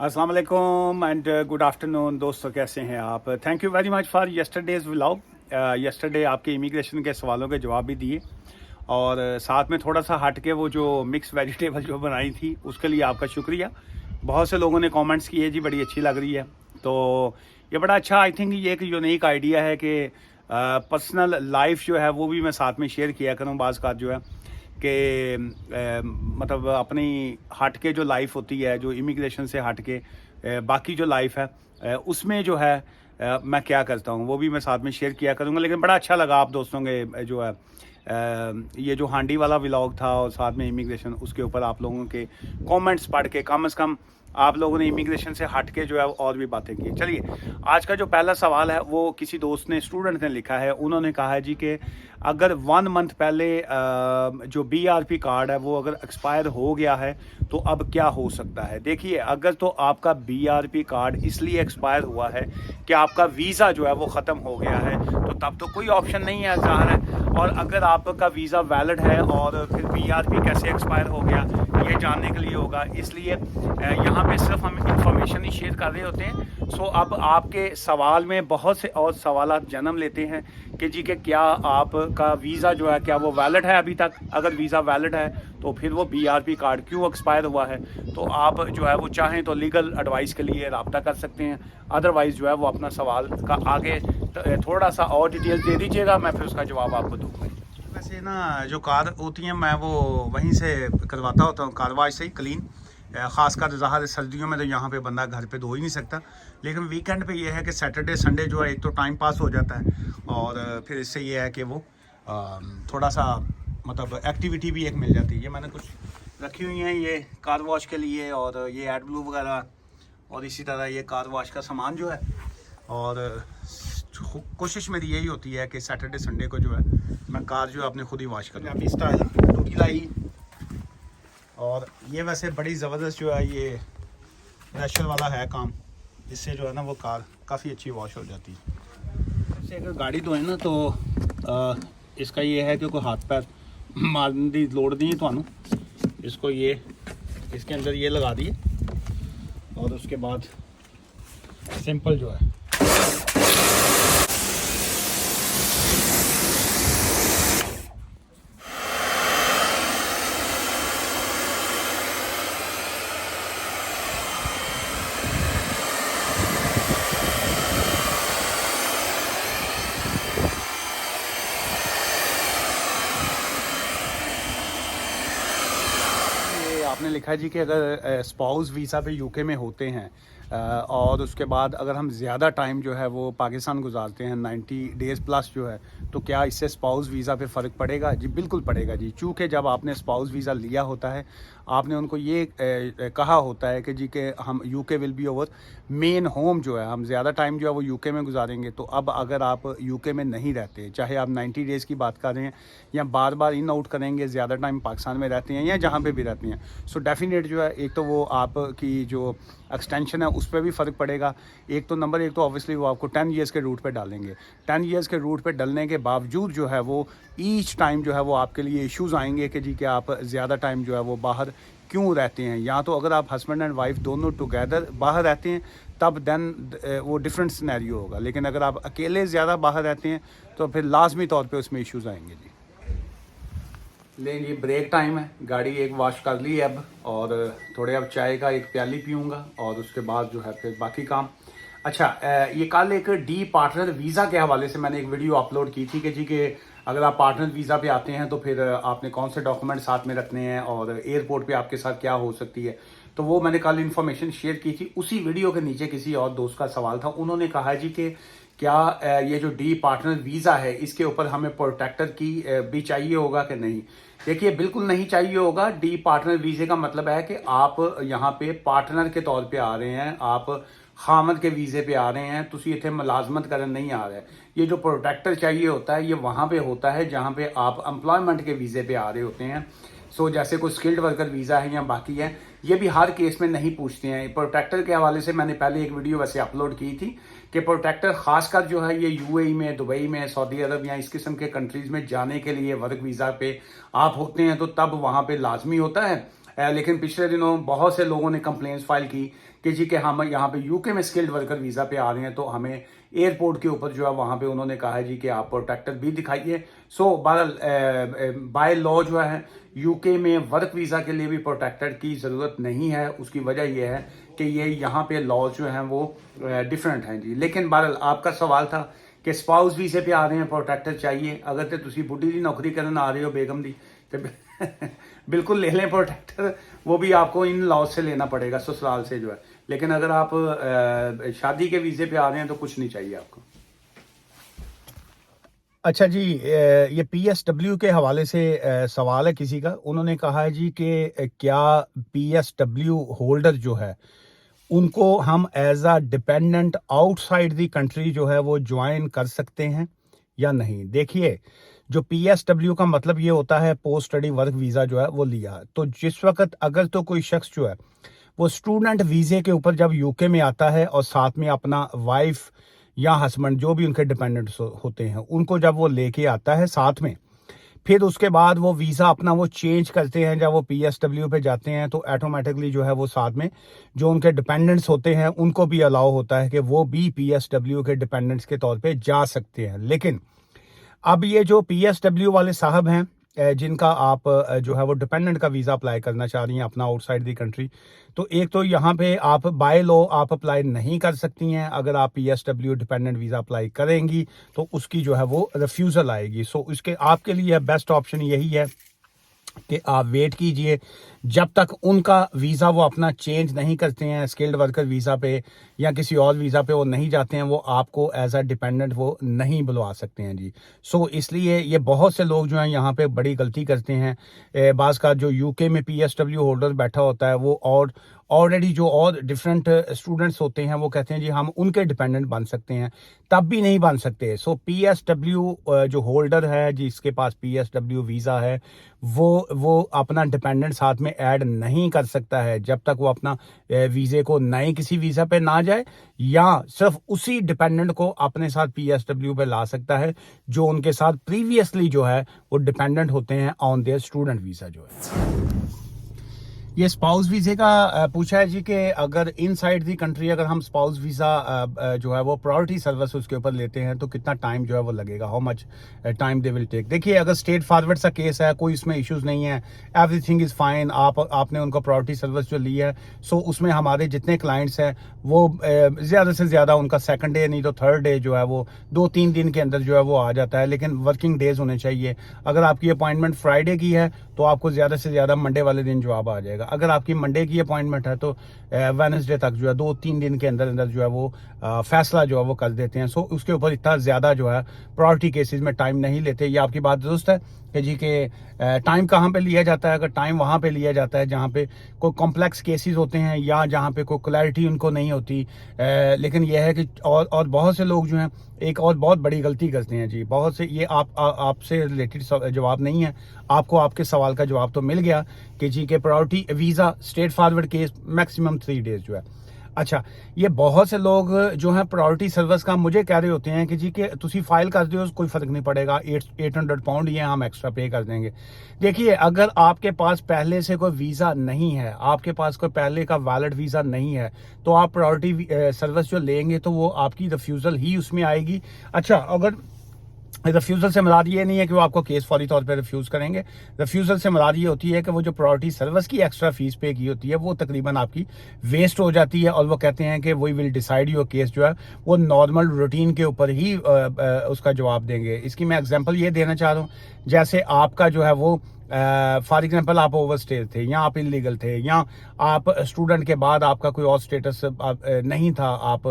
अस्सलाम वालेकुम and good afternoon दोस्तों, कैसे हैं आप? Thank you very much for yesterday's vlog. Yesterday आपके इमिग्रेशन के सवालों के जवाब भी दिए और साथ में थोड़ा सा हट के वो जो मिक्स वेजिटेबल जो बनाई थी उसके लिए आपका शुक्रिया। बहुत से लोगों ने कमेंट्स किए जी, बड़ी अच्छी लग रही है। तो ये बड़ा अच्छा, आई थिंक ये एक यूनिक आइडिया है कि पर्सनल लाइफ जो है वो भी मैं साथ में शेयर किया करूँ। बाज़ का जो है कि मतलब अपनी हट के जो लाइफ होती है, जो इमिग्रेशन से हट के बाकी जो लाइफ है, उसमें जो है मैं क्या करता हूँ वो भी मैं साथ में शेयर किया करूँगा। लेकिन बड़ा अच्छा लगा आप दोस्तों के जो है ये जो हांडी वाला व्लॉग था और साथ में इमिग्रेशन, उसके ऊपर आप लोगों के कमेंट्स पढ़ के कम से कम आप लोगों ने इमिग्रेशन से हट के जो है और भी बातें की। चलिए, आज का जो पहला सवाल है वो किसी दोस्त ने, स्टूडेंट ने लिखा है। उन्होंने कहा है जी कि अगर 1 मंथ पहले जो BRP कार्ड है वो अगर एक्सपायर हो गया है तो अब क्या हो सकता है? देखिए, अगर तो आपका BRP कार्ड इसलिए एक्सपायर हुआ है कि आपका वीज़ा जो है वो ख़त्म हो गया है, तो तब तो कोई ऑप्शन नहीं है, ज़ाहिर है। और अगर आपका वीज़ा वैलिड है और फिर BRP कैसे एक्सपायर हो गया ये जानने के लिए होगा। इसलिए यहाँ पे सिर्फ हम इंफॉर्मेशन ही शेयर कर रहे होते हैं। सो अब आपके सवाल में बहुत से और सवालात जन्म लेते हैं कि जी, कि क्या आपका वीज़ा जो है क्या वो वैलिड है अभी तक? अगर वीज़ा वैलिड है तो फिर वो BRP कार्ड क्यों एक्सपायर हुआ है? तो आप जो है वो चाहें तो लीगल एडवाइस के लिए रब्ता कर सकते हैं। अदरवाइज़ जो है वो अपना सवाल का आगे थोड़ा सा और डिटेल्स दे दीजिएगा, मैं फिर उसका जवाब आपको दूँगा। वैसे ना, जो कार होती हैं मैं वो वहीं से करवाता होता हूँ, कार वाश से ही क्लीन। ख़ासकर ज़्यादा सर्दियों में तो यहाँ पे बंदा घर पे धो ही नहीं सकता। लेकिन वीकेंड पे ये है कि सैटरडे संडे जो है एक तो टाइम पास हो जाता है और फिर इससे ये है कि वो थोड़ा सा मतलब एक्टिविटी भी एक मिल जाती है। ये मैंने कुछ रखी हुई हैं ये कार वॉश के लिए, और ये एडब्लू वगैरह, और इसी तरह ये कार वॉश का सामान जो है। और कोशिश मेरी यही होती है कि सैटरडे संडे को जो है मैं कार जो है अपने खुद ही वॉश करूँ। अभी स्टाइल टूटी लाई, और ये वैसे बड़ी ज़बरदस्त जो है ये प्रेशर वाला है काम। इससे जो है ना वो कार काफ़ी अच्छी वॉश हो जाती है। इससे अगर गाड़ी धोए ना तो इसका ये है कि कोई हाथ पैर मारने की लोड़ नहीं है थानू। इसको ये इसके अंदर ये लगा दिए और उसके बाद सिंपल जो है आपने लिखा है जी कि अगर स्पाउस वीज़ा पे यूके में होते हैं और उसके बाद अगर हम ज़्यादा टाइम जो है वो पाकिस्तान गुजारते हैं 90 डेज़ प्लस जो है, तो क्या इससे स्पाउस वीज़ा पे फ़र्क पड़ेगा? जी बिल्कुल पड़ेगा जी। चूँकि जब आपने स्पाउस वीज़ा लिया होता है, आपने उनको ये कहा होता है कि जी कि हम UK will be over main home, जो है हम ज़्यादा टाइम जो है वो यूके में गुजारेंगे। तो अब अगर आप यूके में नहीं रहते, चाहे आप 90 डेज़ की बात कर रहे हैं या बार बार इन आउट करेंगे, ज़्यादा टाइम पाकिस्तान में रहते हैं या जहाँ पे भी रहते हैं, सो डेफिनेट जो है एक तो वो आपकी जो एक्सटेंशन है उस पर भी फ़र्क पड़ेगा। एक तो नंबर एक तो ऑब्वियसली वो आपको 10 ईयर्स के रूट पे डालेंगे। 10 ईयर्स के रूट पे डलने के बावजूद जो है वो ईच टाइम जो है वो आपके लिए इश्यूज़ आएंगे कि जी कि आप ज़्यादा टाइम जो है वो बाहर क्यों रहते हैं। या तो अगर आप हस्बैंड एंड वाइफ दोनों टुगेदर बाहर रहते हैं तब देन वो डिफरेंट सिनेरियो होगा। लेकिन अगर आप अकेले ज़्यादा बाहर रहते हैं तो फिर लाजमी तौर पे उसमें इश्यूज़ आएंगे जी। लें जी, ब्रेक टाइम है, गाड़ी एक वॉश कर ली अब, और थोड़े अब चाय का एक प्याली पीऊँगा और उसके बाद जो है फिर बाकी काम। अच्छा, ये कल एक डी पार्टनर वीज़ा के हवाले से मैंने एक वीडियो अपलोड की थी कि जी कि अगर आप पार्टनर वीज़ा पे आते हैं तो फिर आपने कौन से डॉक्यूमेंट साथ में रखने हैं और एयरपोर्ट पे आपके साथ क्या हो सकती है। तो वो मैंने कल इन्फॉर्मेशन शेयर की थी। उसी वीडियो के नीचे किसी और दोस्त का सवाल था, उन्होंने कहा जी कि क्या ये जो डी पार्टनर वीज़ा है इसके ऊपर हमें प्रोटेक्टर की भी चाहिए होगा कि नहीं? देखिए, बिल्कुल नहीं चाहिए होगा। डी पार्टनर वीज़े का मतलब है कि आप यहाँ पे पार्टनर के तौर पे आ रहे हैं, आप खामद के वीज़े पे आ रहे हैं, तुसी इतने मुलाजमत करन नहीं आ रहे। ये जो प्रोटेक्टर चाहिए होता है ये वहाँ पे होता है जहाँ पे आप एम्प्लॉयमेंट के वीज़े पे आ रहे होते हैं। सो जैसे कोई स्किल्ड वर्कर वीज़ा है या बाकी है, ये भी हर केस में नहीं पूछते हैं। प्रोटेक्टर के हवाले से मैंने पहले एक वीडियो वैसे अपलोड की थी कि प्रोटेक्टर खासकर जो है ये UAE में, दुबई में, सऊदी अरब या इस किस्म के कंट्रीज़ में जाने के लिए वर्क वीज़ा पे आप होते हैं तो तब वहाँ पे लाजमी होता है। लेकिन पिछले दिनों बहुत से लोगों ने कंप्लेंट्स फाइल की कि जी कि हम यहाँ पे यूके में स्किल्ड वर्कर वीज़ा पे आ रहे हैं, तो हमें एयरपोर्ट के ऊपर जो है वहाँ पे उन्होंने कहा है जी कि आप प्रोटेक्टर भी दिखाइए। सो बहरहाल बाय लॉ जो है यूके में वर्क वीज़ा के लिए भी प्रोटेक्टर की ज़रूरत नहीं है। उसकी वजह यह है कि ये यहाँ पे लॉ जो हैं वो डिफरेंट हैं जी। लेकिन बहरहाल आपका सवाल था कि स्पाउस वीज़े पे आ रहे हैं, प्रोटेक्टर चाहिए, अगर तो तुसी बुढ़ी दी नौकरी करन आ रहे हो बेगम दी, तो बिल्कुल ले लें प्रोटेक्टर। वो भी आपको इन लॉ से लेना पड़ेगा, ससुराल से जो है। लेकिन अगर आप शादी के वीज़े पे आ रहे हैं तो कुछ नहीं चाहिए आपको। अच्छा जी, ये पीएसडब्ल्यू के हवाले से सवाल है किसी का। उन्होंने कहा है जी कि क्या पीएसडब्ल्यू होल्डर जो है उनको हम as a dependent outside the country जो है वो ज्वाइन कर सकते हैं या नहीं। देखिए, जो पीएसडब्ल्यू का मतलब ये होता है पोस्ट स्टडी वर्क वीज़ा जो है वो लिया। तो जिस वक्त अगर तो कोई शख्स जो है वो स्टूडेंट वीज़े के ऊपर जब यूके में आता है और साथ में अपना वाइफ या हस्बैंड जो भी उनके डिपेंडेंट्स होते हैं उनको जब वो लेके आता है साथ में, फिर उसके बाद वो वीज़ा अपना वो चेंज करते हैं, जब वो पीएसडब्ल्यू पे जाते हैं तो ऑटोमेटिकली जो है वो साथ में जो उनके डिपेंडेंट्स होते हैं उनको भी अलाउ होता है कि वो भी पीएसडब्ल्यू के डिपेंडेंट्स के तौर पे जा सकते हैं। लेकिन अब ये जो पीएसडब्ल्यू वाले साहब हैं जिनका आप जो है वो डिपेंडेंट का वीज़ा अप्लाई करना चाह रही हैं अपना आउटसाइड दी कंट्री, तो एक तो यहाँ पे आप बाय लॉ आप अप्लाई नहीं कर सकती हैं। अगर आप पीएसडब्ल्यू डिपेंडेंट वीज़ा अप्लाई करेंगी तो उसकी जो है वो रिफ्यूज़ल आएगी। सो इसके आपके लिए बेस्ट ऑप्शन यही है कि आप वेट कीजिए जब तक उनका वीज़ा वो अपना चेंज नहीं करते हैं, स्किल्ड वर्कर वीज़ा पे या किसी और वीज़ा पे वो नहीं जाते हैं, वो आपको एज अ डिपेंडेंट वो नहीं बुलवा सकते हैं जी। सो इसलिए ये बहुत से लोग जो हैं यहाँ पे बड़ी गलती करते हैं। बाज़ का जो यूके में पीएसडब्ल्यू होल्डर बैठा होता है वो और ऑलरेडी जो और डिफरेंट स्टूडेंट्स होते हैं वो कहते हैं जी हम उनके डिपेंडेंट बन सकते हैं, तब भी नहीं बन सकते। सो पीएसडब्ल्यू जो होल्डर है जिसके पास पीएसडब्ल्यू वीज़ा है वो अपना डिपेंडेंट साथ में ऐड नहीं कर सकता है जब तक वो अपना वीज़े को नए किसी वीज़ा पे ना जाए, या सिर्फ उसी डिपेंडेंट को अपने साथ पीएसडब्ल्यू पे ला सकता है जो उनके साथ प्रीवियसली जो है वो डिपेंडेंट होते हैं ऑन देयर स्टूडेंट वीज़ा जो है। ये स्पाउस वीज़े का पूछा है जी कि अगर इनसाइड दी कंट्री अगर हम स्पाउस वीज़ा जो है वो प्रायोरिटी सर्विस उसके ऊपर लेते हैं तो कितना टाइम जो है वो लगेगा, how much time they will take. देखिए, अगर स्ट्रेट फॉरवर्ड सा केस है, कोई इसमें इश्यूज नहीं है, एवरीथिंग इज़ फाइन, आपने उनको प्रायोरिटी सर्विस जो ली है, सो उसमें हमारे जितने क्लाइंट्स हैं वो ज़्यादा से ज़्यादा उनका सेकंड डे नहीं तो थर्ड डे जो है वो 2-3 दिन के अंदर जो है वो आ जाता है। लेकिन वर्किंग डेज होने चाहिए। अगर आपकी अपॉइंटमेंट फ्राइडे की है तो आपको ज़्यादा से ज़्यादा मंडे वाले दिन जवाब आ जाएगा। अगर आपकी मंडे की अपॉइंटमेंट है तो वेडनेसडे तक जो है 2-3 दिन के अंदर अंदर जो है वो फैसला जो है वो कर देते हैं। सो उसके ऊपर इतना ज़्यादा जो है प्रायोरिटी केसेस में टाइम नहीं लेते। ये आपकी बात दुरुस्त है कि जी के टाइम कहाँ पे लिया जाता है। अगर टाइम वहाँ पे लिया जाता है जहाँ पे कोई कॉम्प्लेक्स केसेस होते हैं या जहाँ पे कोई क्लैरिटी उनको नहीं होती। लेकिन यह है कि और बहुत से लोग जो हैं एक और बहुत बड़ी गलती करते हैं जी। बहुत से ये आपसे रिलेटेड जवाब नहीं है, आपको आपके सवाल का जवाब तो मिल गया कि जी के priority visa straight forward case maximum 3 days जो है। अच्छा, ये बहुत से लोग जो हैं प्रायोरिटी सर्विस का मुझे कह रहे होते हैं कि जी कि तुसी फाइल कर दो कोई फ़र्क नहीं पड़ेगा, 800 पाउंड ये हम एक्स्ट्रा पे कर देंगे। देखिए, अगर आपके पास पहले से कोई वीज़ा नहीं है, आपके पास कोई पहले का वैलिड वीज़ा नहीं है, तो आप प्रायोरिटी सर्विस जो लेंगे तो वो आपकी रिफ्यूज़ल ही उसमें आएगी। अच्छा, अगर रिफ्यूज़ल से मुराद ये नहीं है कि वो आपको केस फौरी तौर पे रिफ्यूज़ करेंगे। रिफ्यूज़ल से मुराद ये होती है कि वो जो प्रायोरिटी सर्विस की एक्स्ट्रा फीस पे की होती है वो तकरीबन आपकी वेस्ट हो जाती है, और वो कहते हैं कि we will decide your case जो है वो नॉर्मल रूटीन के ऊपर ही उसका जवाब देंगे। इसकी मैं एग्जांपल ये देना चाह रहा हूँ, जैसे आपका जो है वो फॉर एग्जांपल आप ओवरस्टे थे या आप इलीगल थे या आप स्टूडेंट के बाद आपका कोई और स्टेटस नहीं था, आप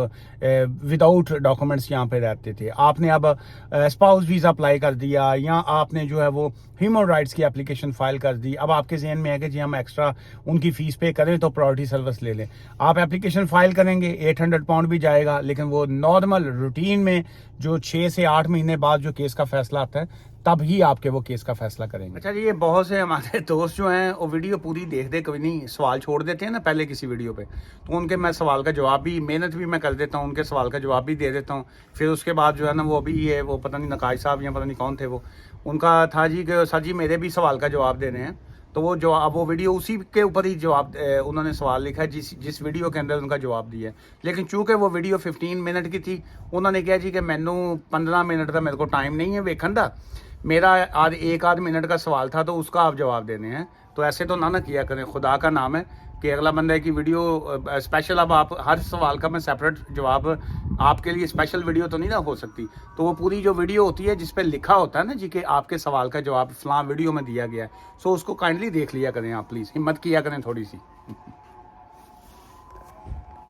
विदाउट डॉक्यूमेंट्स यहाँ पे रहते थे, आपने अब स्पाउस वीज़ा अप्लाई कर दिया या आपने जो है वो ह्यूमन राइट्स की एप्लीकेशन फाइल कर दी। अब आपके जहन में है कि जी हम एक्स्ट्रा उनकी फ़ीस पे करें तो प्रायोरिटी सर्विस ले लें। आप एप्लीकेशन फाइल करेंगे, 800 पाउंड भी जाएगा, लेकिन वो नॉर्मल रूटीन में जो 6 से 8 महीने बाद जो केस का फैसला आता है तब ही आपके वो केस का फैसला करेंगे। अच्छा जी, ये बहुत से हमारे दोस्त जो हैं वो वीडियो पूरी देखते कभी नहीं, सवाल छोड़ देते हैं ना पहले किसी वीडियो पे, तो उनके मैं सवाल का जवाब भी मेहनत भी मैं कर देता हूँ, उनके सवाल का जवाब भी दे देता हूँ। फिर उसके बाद जो है ना वो अभी वो पता नहीं नकाश साहब या पता नहीं कौन थे वो, उनका था जी कि सर जी मेरे भी सवाल का जवाब देने हैं, तो वो जवाब, वो वीडियो उसी के ऊपर ही जवाब उन्होंने सवाल लिखा है जिस वीडियो के अंदर उनका जवाब दिया है। लेकिन चूंकि वो वीडियो 15 मिनट की थी, उन्होंने कहा जी कि मैनू 15 मिनट का मेरे को टाइम नहीं है वेखन का, मेरा आज एक आध मिनट का सवाल था तो उसका आप जवाब देने हैं। तो ऐसे तो ना किया करें, खुदा का नाम है कि अगला बंदा की वीडियो स्पेशल, अब आप हर सवाल का मैं सेपरेट जवाब आपके लिए स्पेशल वीडियो तो नहीं ना हो सकती। तो वो पूरी जो वीडियो होती है जिस पे लिखा होता है ना जी कि आपके सवाल का जवाब फलां वीडियो में दिया गया है, सो उसको काइंडली देख लिया करें आप, प्लीज़ हिम्मत किया करें थोड़ी सी।